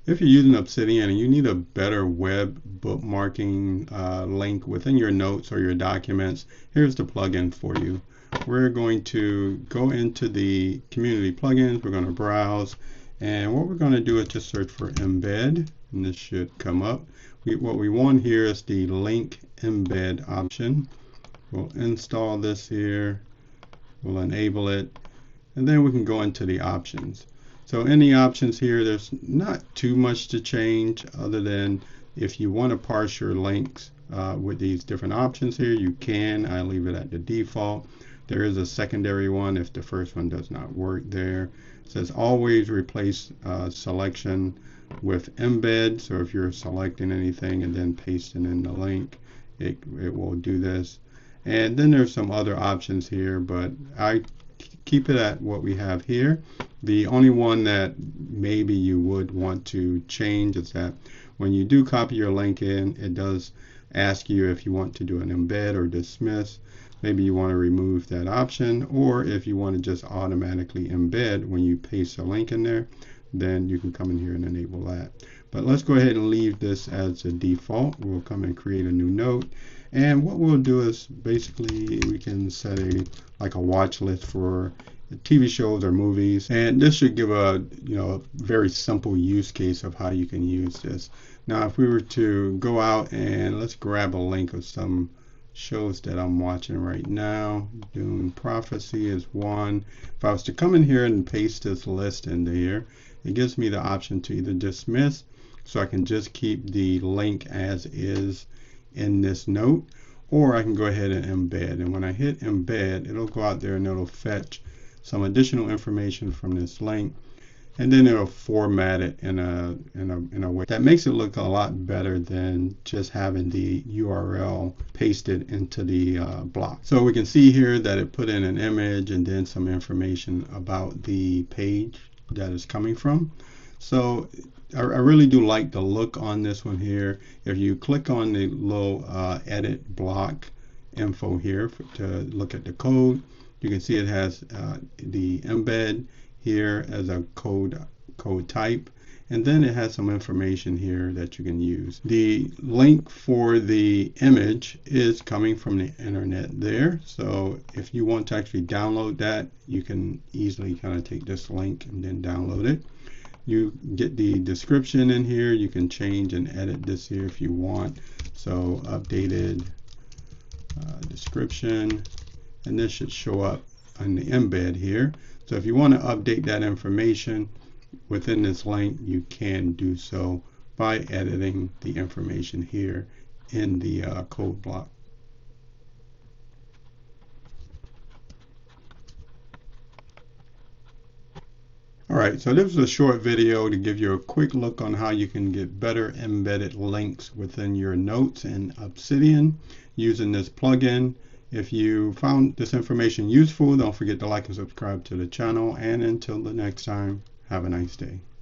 If you're using Obsidian and you need a better web bookmarking link within your notes or your documents, here's the plugin for you. We're going to go into the community plugins. We're going to browse, and what we're going to do is just search for embed, and this should come up. What we want here is the link embed option. We'll install this here, we'll enable it, and then we can go into the options. So in the options here, there's not too much to change other than if you want to parse your links with these different options here, you can. I leave it at the default. There is a secondary one if the first one does not work there. It says always replace selection with embed. So if you're selecting anything and then pasting in the link, it will do this. And then there's some other options here, but I keep it at what we have here. The only one that maybe you would want to change is that when you do copy your link in, it does ask you if you want to do an embed or dismiss. Maybe you want to remove that option, or if you want to just automatically embed when you paste a link in there, then you can come in here and enable that. But let's go ahead and leave this as a default. We'll come and create a new note. And what we'll do is basically we can set like a watch list for TV shows or movies, and this should give a very simple use case of how you can use this. Now if we were to go out and let's grab a link of some shows that I'm watching right now. Dune Prophecy is one. If I was to come in here and paste this list into here, it gives me the option to either dismiss, so I can just keep the link as is in this note, or I can go ahead and embed. And when I hit embed, it'll go out there and it'll fetch some additional information from this link, and then it'll format it in a way that makes it look a lot better than just having the URL pasted into the block. So we can see here that it put in an image and then some information about the page that is coming from. So I really do like the look on this one here. If you click on the little edit block info here to look at the code, you can see it has the embed here as a code type, and then it has some information here that you can use. The link for the image is coming from the internet there, so if you want to actually download that, you can easily kind of take this link and then download it. You get the description in here. You can change and edit this here if you want. So updated description, and this should show up on the embed here. So if you want to update that information within this link, you can do so by editing the information here in the code block. Alright, so this was a short video to give you a quick look on how you can get better embedded links within your notes in Obsidian using this plugin. If you found this information useful, don't forget to like and subscribe to the channel, and until the next time, have a nice day.